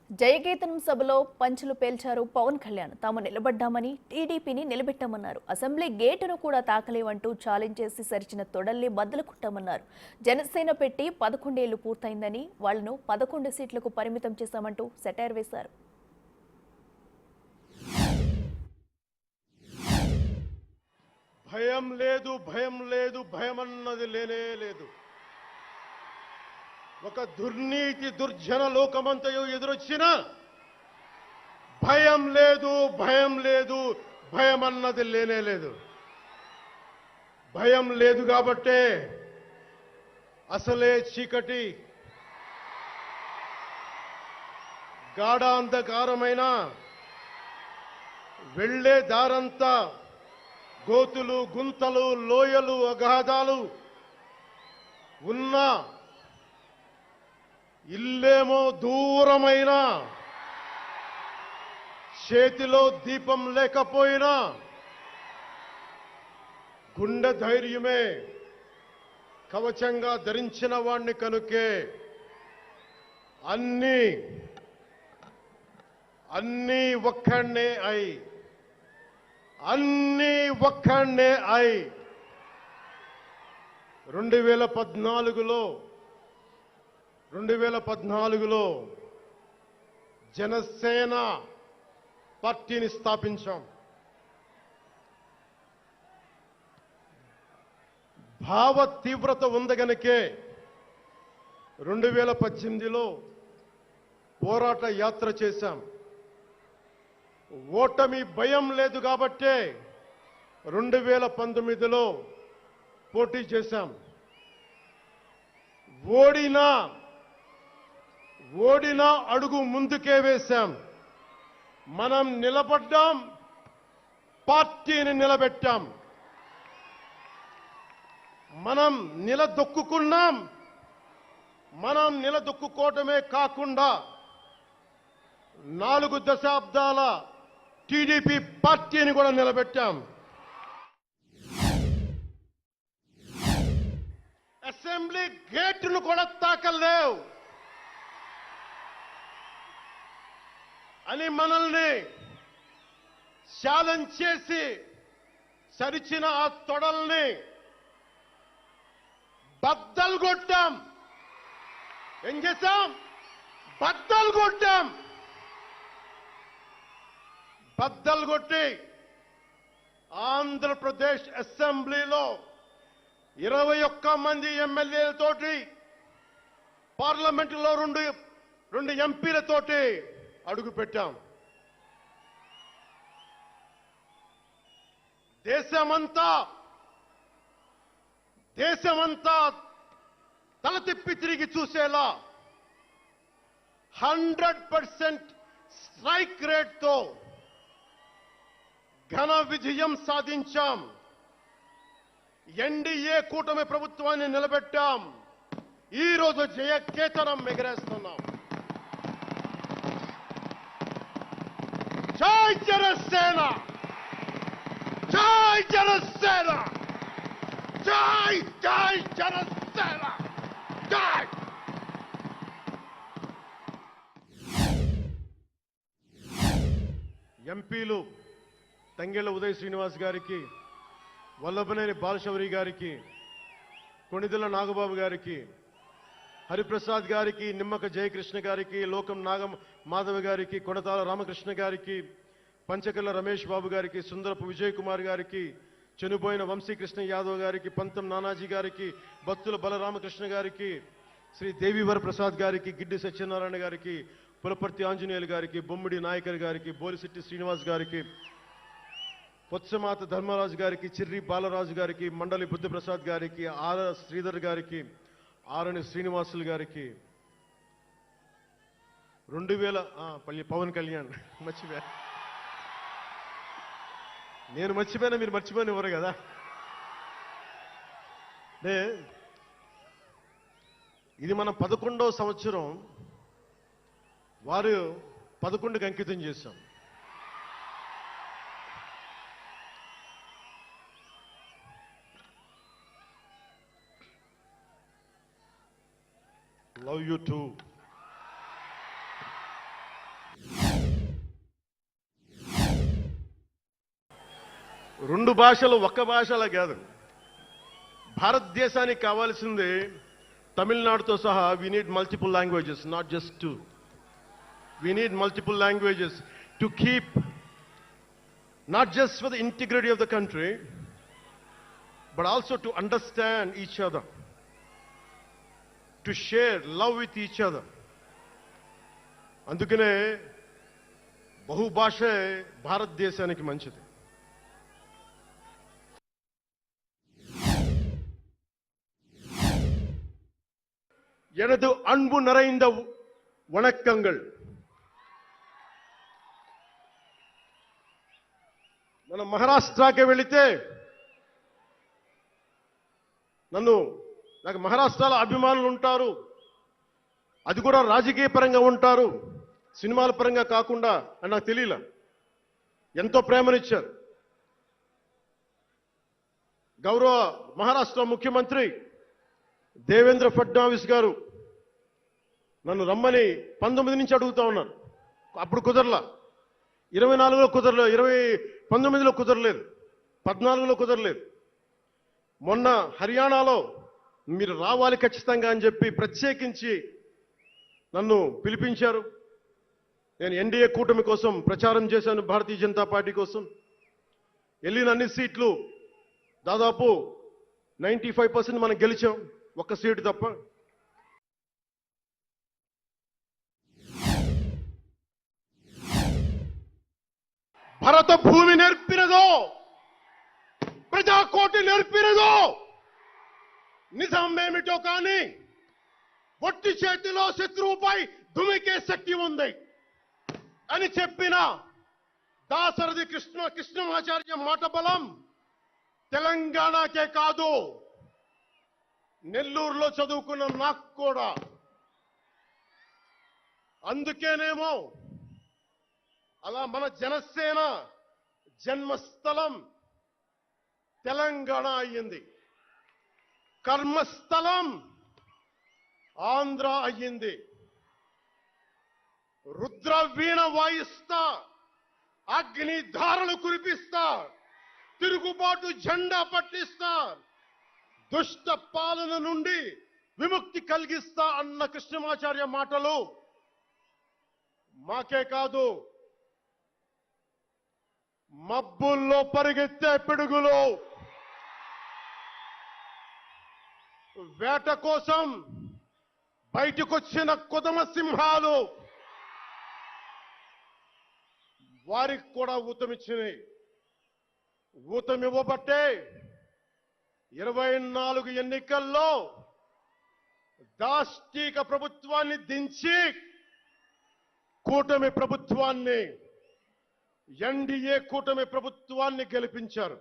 జయకేతనం సభలో పంచులు పేల్చారు పవన్ కళ్యాణ్. తాము నిలబడ్డామని, టీడీపీని నిలబెట్టామన్నారు. అసెంబ్లీ గేటును కూడా తాకలేవంటూ ఛాలెంజ్ చేసి సరిచిన తొడల్ని బద్దలు కొట్టామన్నారు. జనసేన పెట్టి 11 ఏళ్లు పూర్తయిందని, వాళ్లను 11 సీట్లకు పరిమితం చేశామంటూ సెటైర్ వేశారు. భయం లేదు, భయం లేదు, భయమన్నది లేనే లేదు. ఒక దుర్నీతి దుర్జన లోకమంతయు ఎదురొచ్చినా భయం లేదు, భయం లేదు, భయమన్నది లేనే లేదు. భయం లేదు కాబట్టే అసలే చీకటి గాఢాంధకారమైన వెళ్లే దారంతా గోతులు, గుంతలు, లోయలు, అగాధాలు ఉన్నా, ఇల్లేమో దూరమైన, చేతిలో దీపం లేకపోయినా గుండె ధైర్యమే కవచంగా ధరించిన వాణ్ణి కనుకే అన్నీ ఒక్కడే అయి 2014లో జనసేన పార్టీని స్థాపించాం. భావ తీవ్రత ఉంది గనుకే 2018లో పోరాట యాత్ర చేశాం. ఓటమి భయం లేదు కాబట్టే 2019లో పోటీ చేశాం. ఓడినా అడుగు ముందుకే వేశాం. మనం నిలబడ్డాం, పార్టీని నిలబెట్టాం. మనం నిలదొక్కుకున్నాం. మనం నిలదొక్కుకోవటమే కాకుండా 4 దశాబ్దాల టీడీపీ పార్టీని కూడా నిలబెట్టాం. అసెంబ్లీ గేటును కూడా తాకలేవు అని మనల్ని ఛాలెంజ్ చేసి సరిచిన ఆ తొడల్ని బద్దలు కొట్టాం. ఏం చేశాం? బద్దలు కొట్టాం. బద్దలు కొట్టి ఆంధ్రప్రదేశ్ అసెంబ్లీలో 21 మంది ఎమ్మెల్యేలతోటి, పార్లమెంటులో 2 ఎంపీలతోటి అడుగు పెట్టాం. దేశమంతా తల తిప్పి తిరిగి చూసేలా 100% స్ట్రైక్ రేట్తో ఘన విజయం సాధించాం. ఎన్డీఏ కూటమి ప్రభుత్వాన్ని నిలబెట్టాం. ఈ రోజు జయకేతనం ఎగరేస్తున్నాం. జై జనసేన, జై జనసేన, జై జై జనసేన, జై. ఎంపీలు తంగెళ్ల ఉదయ్ శ్రీనివాస్ గారికి, వల్లభనేని బాలశౌరి గారికి, కొణిదెల నాగబాబు గారికి, హరిప్రసాద్ గారికి, నిమ్మక జయకృష్ణ గారికి, లోకం మాధవ గారికి, కొనతాల రామకృష్ణ గారికి, పంచకల్ల రమేష్ బాబు గారికి, సుందరపు విజయ్ కుమార్ గారికి, చనిపోయిన వంశీకృష్ణ యాదవ్ గారికి, పంతం నానాజీ గారికి, బత్తుల బలరామకృష్ణ గారికి, శ్రీ దేవివర ప్రసాద్ గారికి, గిడ్డి సత్యనారాయణ గారికి, పులపర్తి ఆంజనేయులు గారికి, బొమ్మిడి నాయకర్ గారికి, బోలిశెట్టి శ్రీనివాస్ గారికి, పొత్సమాత ధర్మరాజు గారికి, చిర్రి బాలరాజు గారికి, మండలి బుద్ధప్రసాద్ గారికి, ఆర్ శ్రీధర్ గారికి, ఆరణి శ్రీనివాసులు గారికి, 2000 పవన్ కళ్యాణ్ మర్చిపోయా. నేను మర్చిపోయినా మీరు మర్చిపోయిన ఎవరు కదా. ఇది మన 11వ సంవత్సరం. వారు 11కి అంకితం చేశాం. Love you too. రెండు భాషలు ఒక్క భాషలా కాదు. భారతదేశానికి కావాల్సింది తమిళనాడుతో సహా we need multiple languages, not just two. We need multiple languages to keep not just for the integrity of the country, but also to understand each other, to share love with each other. అందుకనే బహుభాషే భారతదేశానికి మంచిది. எனது அன்பு நிறைந்த வணக்கங்கள். మనం మహారాష్ట్రకి వెళితే నాకు మహారాష్ట్రలో అభిమానులు ఉంటారు. అది కూడా రాజకీయ పరంగా ఉంటారు, సినిమాల పరంగా కాకుండా అని నాకు తెలియలా. ఎంతో ప్రేమనిచ్చారు. గౌరవ మహారాష్ట్ర ముఖ్యమంత్రి దేవేంద్ర ఫడ్నవీస్ గారు నన్ను రమ్మని 19 నుంచి అడుగుతా ఉన్నారు. అప్పుడు కుదరలా, 24లో కుదరలేదు, 19లో కుదరలేదు, 14లో కుదరలేదు. మొన్న హర్యానాలో మీరు రావాలి ఖచ్చితంగా అని చెప్పి ప్రత్యేకించి నన్ను పిలిపించారు. నేను ఎన్డీఏ కూటమి కోసం ప్రచారం చేశాను, భారతీయ జనతా పార్టీ కోసం. వెళ్ళిన అన్ని సీట్లు దాదాపు 95% మనం గెలిచాం, ఒక్క సీటు తప్ప. భరత భూమి నేర్పినదో, ప్రజాకోటి నేర్పినదో, నిజమేమిటో కానీ ఒట్టి చేతిలో శత్రువుపై దుమికే శక్తి ఉంది అని చెప్పిన దాశరథి కృష్ణమాచార్య మాట బలం తెలంగాణకే కాదు, నెల్లూరులో చదువుకున్న నాకు కూడా. అందుకేనేమో అలా మన జనసేన జన్మస్థలం తెలంగాణ అయ్యింది, కర్మస్థలం ఆంధ్ర అయ్యింది. రుద్ర వీణ వాయిస్తా, అగ్ని ధారలు కురిపిస్తా, తిరుగుబాటు జెండా పట్టిస్తా, దుష్ట పాలన నుండి విముక్తి కలిగిస్తా అన్న కృష్ణమాచార్య మాటలు మాకే కాదు, మబ్బుల్లో పరిగెత్తే పిడుగులు, వేట కోసం బయటకొచ్చిన కొదమ సింహాలు వారికి కూడా ఊతమిచ్చినాయి. ఊతమివ్వబట్టే 24 ఎన్నికల్లో దాష్టీక ప్రభుత్వాన్ని దించి కూటమి ప్రభుత్వాన్ని, ఎన్డీఏ కూటమి ప్రభుత్వాన్ని గెలిపించారు.